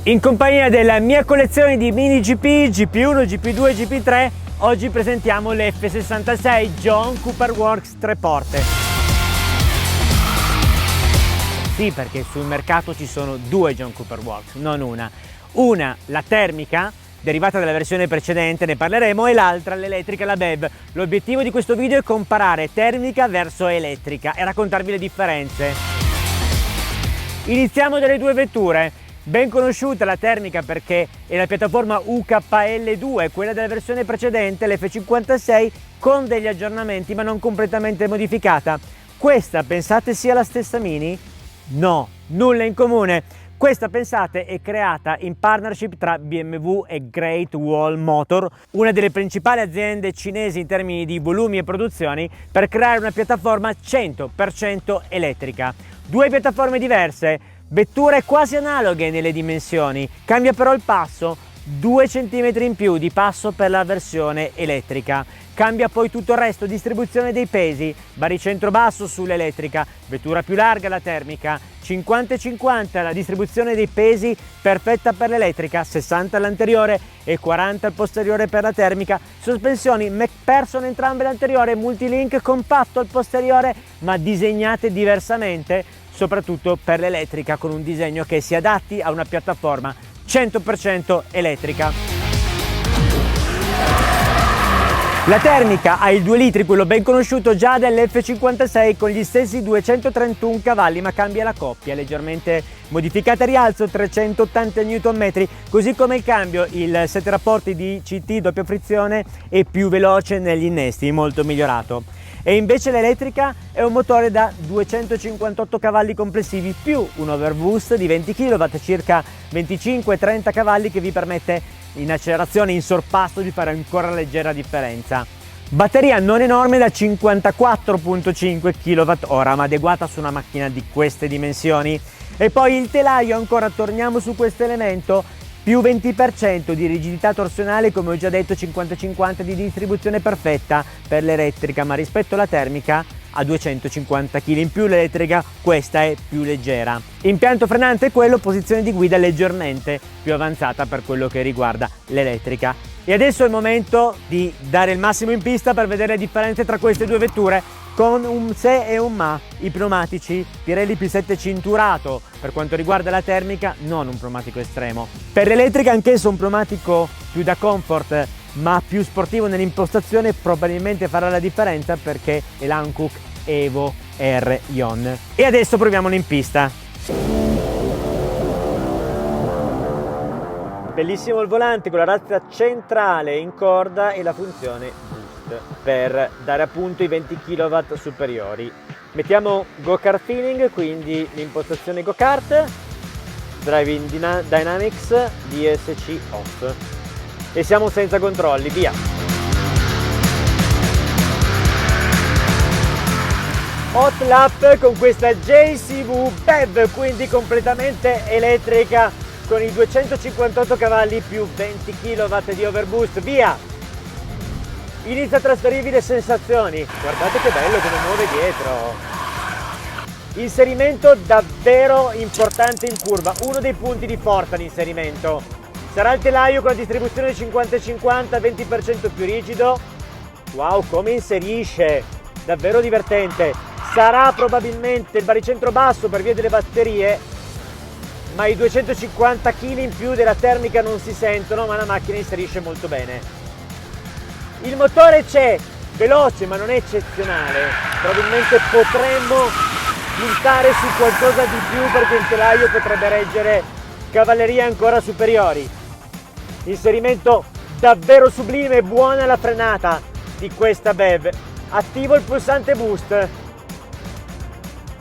In compagnia della mia collezione di mini GP, GP1, GP2 e GP3, oggi presentiamo l'F66 John Cooper Works 3 porte. Sì, perché sul mercato ci sono due John Cooper Works, non una. Una, la termica, derivata dalla versione precedente, ne parleremo, e l'altra, l'elettrica, la BEV. L'obiettivo di questo video è comparare termica verso elettrica e raccontarvi le differenze. Iniziamo dalle due vetture. Ben conosciuta la termica perché è la piattaforma UKL2, quella della versione precedente, l'F56, con degli aggiornamenti ma non completamente modificata. Questa pensate sia la stessa Mini? No, nulla in comune. Questa, pensate, è creata in partnership tra BMW e Great Wall Motor, una delle principali aziende cinesi in termini di volumi e produzioni, per creare una piattaforma 100% elettrica. Due piattaforme diverse, vetture quasi analoghe nelle dimensioni, cambia però il passo, 2 cm in più di passo per la versione elettrica. Cambia poi tutto il resto, distribuzione dei pesi, baricentro basso sull'elettrica, vettura più larga la termica, 50-50 la distribuzione dei pesi perfetta per l'elettrica, 60 all'anteriore e 40 al posteriore per la termica, sospensioni MacPherson entrambe all'anteriore, multilink compatto al posteriore ma disegnate diversamente, soprattutto per l'elettrica, con un disegno che si adatti a una piattaforma 100% elettrica. La termica ha il 2 litri, quello ben conosciuto già dell'F56, con gli stessi 231 cavalli, ma cambia la coppia, leggermente modificata a rialzo, 380 Nm, così come il cambio, il 7 rapporti di CT doppia frizione è più veloce negli innesti, molto migliorato. E invece l'elettrica è un motore da 258 cavalli complessivi più un overboost di 20 kW, circa 25-30 cavalli, che vi permette in accelerazione, in sorpasso, di fare ancora leggera differenza. Batteria non enorme da 54,5 kWh, ma adeguata su una macchina di queste dimensioni. E poi il telaio, ancora torniamo su questo elemento, più 20% di rigidità torsionale, come ho già detto, 50-50 di distribuzione perfetta per l'elettrica, ma rispetto alla termica a 250 kg in più l'elettrica, questa è più leggera. Impianto frenante è quello, posizione di guida leggermente più avanzata per quello che riguarda l'elettrica. E adesso è il momento di dare il massimo in pista per vedere le differenze tra queste due vetture, con un se e un ma. I pneumatici Pirelli P7 cinturato per quanto riguarda la termica, non un pneumatico estremo. Per l'elettrica anch'esso un pneumatico più da comfort ma più sportivo nell'impostazione, probabilmente farà la differenza perché è l'Hankook Evo R Ion. E adesso proviamolo in pista. Bellissimo il volante con la razza centrale in corda e la funzione boost per dare appunto i 20 kW superiori. Mettiamo go-kart feeling, quindi l'impostazione go-kart, driving dynamics, DSC off. E siamo senza controlli, via! Hot lap con questa JCV BEV, quindi completamente elettrica, con i 258 cavalli più 20 kW di overboost, via! Inizia a trasferirvi le sensazioni, guardate che bello come muove dietro! Inserimento davvero importante in curva, uno dei punti di forza l'inserimento. Sarà il telaio con la distribuzione 50-50, 20% più rigido. Wow, come inserisce! Davvero divertente. Sarà probabilmente il baricentro basso per via delle batterie, ma i 250 kg in più della termica non si sentono, ma la macchina inserisce molto bene. Il motore c'è, veloce ma non è eccezionale. Probabilmente potremmo puntare su qualcosa di più perché il telaio potrebbe reggere cavallerie ancora superiori. Inserimento davvero sublime, buona la frenata di questa BEV. Attivo il pulsante boost.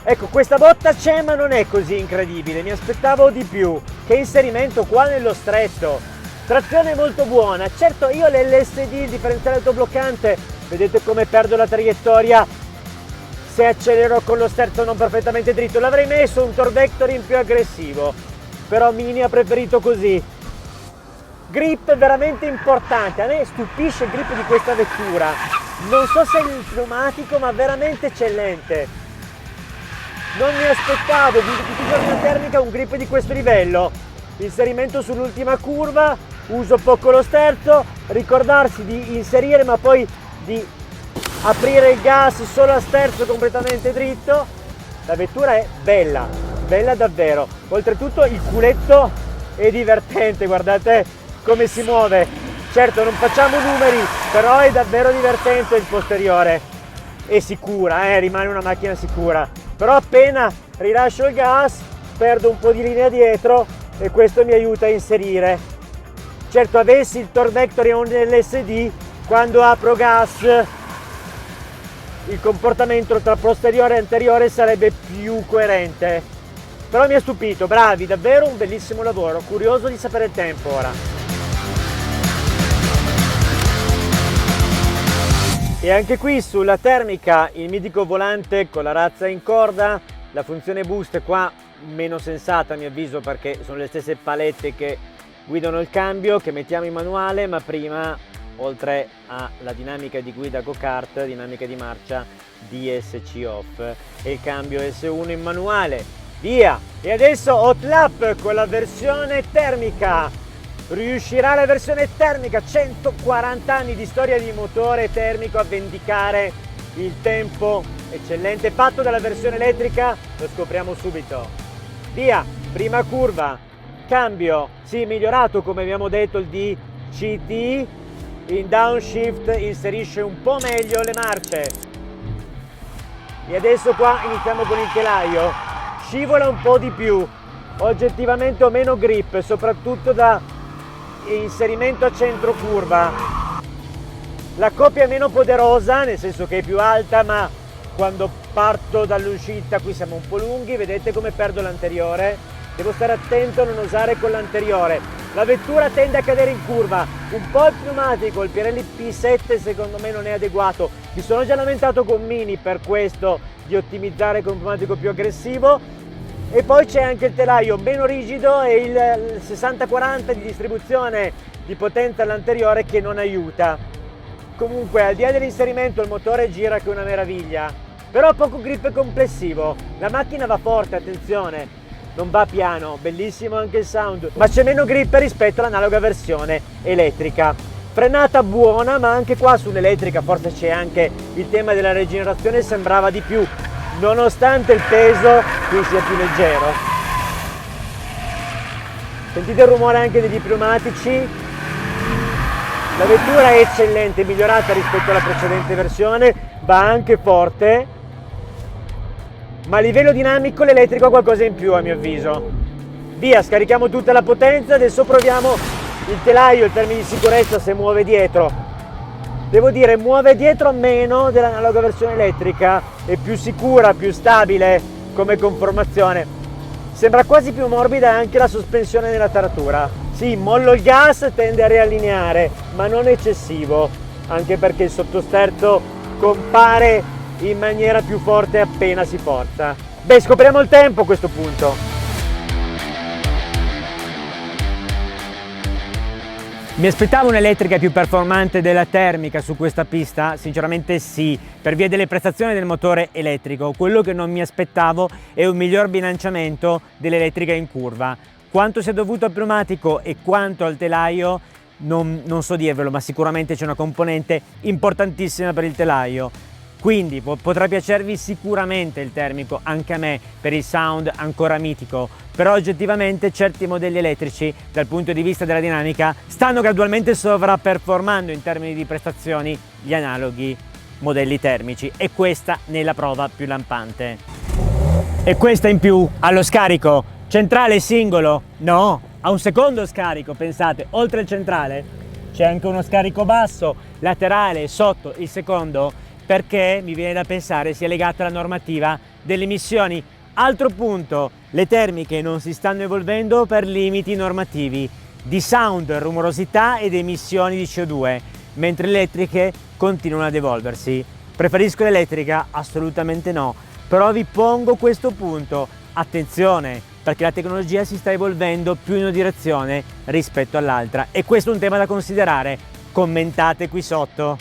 Ecco, questa botta c'è ma non è così incredibile, mi aspettavo di più. Che inserimento qua nello stretto. Trazione molto buona. Certo, io l'LSD, il differenziale autobloccante, vedete come perdo la traiettoria se accelero con lo sterzo non perfettamente dritto. L'avrei messo un torque vectoring più aggressivo, però Mini ha preferito così. Grip veramente importante, a me stupisce il grip di questa vettura, non so se è il pneumatico ma veramente eccellente. Non mi aspettavo di una termica un grip di questo livello. inserimento sull'ultima curva, uso poco lo sterzo, ricordarsi di inserire ma poi di aprire il gas solo a sterzo completamente dritto. La vettura è bella, bella davvero. Oltretutto il culetto è divertente, guardate come si muove. Certo non facciamo numeri, però è davvero divertente il posteriore. È sicura, rimane una macchina sicura. Però appena rilascio il gas perdo un po' di linea dietro e questo mi aiuta a inserire. Certo, avessi il torque vector o un LSD, quando apro gas il comportamento tra posteriore e anteriore sarebbe più coerente. Però mi ha stupito, bravi, davvero un bellissimo lavoro, curioso di sapere il tempo ora. E anche qui sulla termica il mitico volante con la razza in corda, la funzione boost è qua meno sensata a mio avviso perché sono le stesse palette che guidano il cambio che mettiamo in manuale, ma prima oltre alla dinamica di guida go-kart, dinamica di marcia DSC off e il cambio S1 in manuale. Via! E adesso hot lap con la versione termica. Riuscirà la versione termica, 140 anni di storia di motore termico, a vendicare il tempo eccellente fatto dalla versione elettrica? Lo scopriamo subito. Via, prima curva, cambio, sì, migliorato come abbiamo detto il DCT, in downshift inserisce un po' meglio le marce. E adesso qua iniziamo con il telaio, scivola un po' di più, oggettivamente ho meno grip, soprattutto da inserimento a centro curva. La coppia è meno poderosa, nel senso che è più alta, ma quando parto dall'uscita qui siamo un po' lunghi, vedete come perdo l'anteriore, devo stare attento a non usare con l'anteriore. La vettura tende a cadere in curva, un po' il pneumatico, il Pirelli P7 secondo me non è adeguato, mi sono già lamentato con Mini per questo di ottimizzare con un pneumatico più aggressivo. E poi c'è anche il telaio meno rigido e il 60-40 di distribuzione di potenza all'anteriore che non aiuta. Comunque al di là dell'inserimento il motore gira che è una meraviglia, però poco grip complessivo. La macchina va forte, attenzione, non va piano, bellissimo anche il sound, ma c'è meno grip rispetto all'analoga versione elettrica. Frenata buona, ma anche qua sull'elettrica forse c'è anche il tema della rigenerazione, sembrava di più, nonostante il peso qui sia più leggero. Sentite il rumore anche degli pneumatici. La vettura è eccellente, migliorata rispetto alla precedente versione, va anche forte, ma a livello dinamico l'elettrico ha qualcosa in più a mio avviso. Via, scarichiamo tutta la potenza, adesso proviamo il telaio, il termine di sicurezza se muove dietro. Devo dire, muove dietro meno dell'analoga versione elettrica, è più sicura, più stabile come conformazione. Sembra quasi più morbida anche la sospensione nella taratura. Sì, mollo il gas, tende a riallineare, ma non eccessivo, anche perché il sottosterzo compare in maniera più forte appena si forza. Beh, scopriamo il tempo a questo punto. Mi aspettavo un'elettrica più performante della termica su questa pista? Sinceramente sì, per via delle prestazioni del motore elettrico. Quello che non mi aspettavo è un miglior bilanciamento dell'elettrica in curva. Quanto sia dovuto al pneumatico e quanto al telaio non so dirvelo, ma sicuramente c'è una componente importantissima per il telaio. Quindi potrà piacervi sicuramente il termico, anche a me, per il sound ancora mitico, però oggettivamente certi modelli elettrici dal punto di vista della dinamica stanno gradualmente sovrapperformando in termini di prestazioni gli analoghi modelli termici, e questa ne è la prova più lampante. E questa in più allo scarico centrale singolo? No, ha un secondo scarico, pensate, oltre il centrale c'è anche uno scarico basso, laterale, sotto il secondo, perché mi viene da pensare sia legata alla normativa delle emissioni. Altro punto, le termiche non si stanno evolvendo per limiti normativi di sound, rumorosità ed emissioni di CO2, mentre le elettriche continuano ad evolversi. Preferisco l'elettrica? Assolutamente no, però vi pongo questo punto, attenzione, perché la tecnologia si sta evolvendo più in una direzione rispetto all'altra, e questo è un tema da considerare. Commentate qui sotto.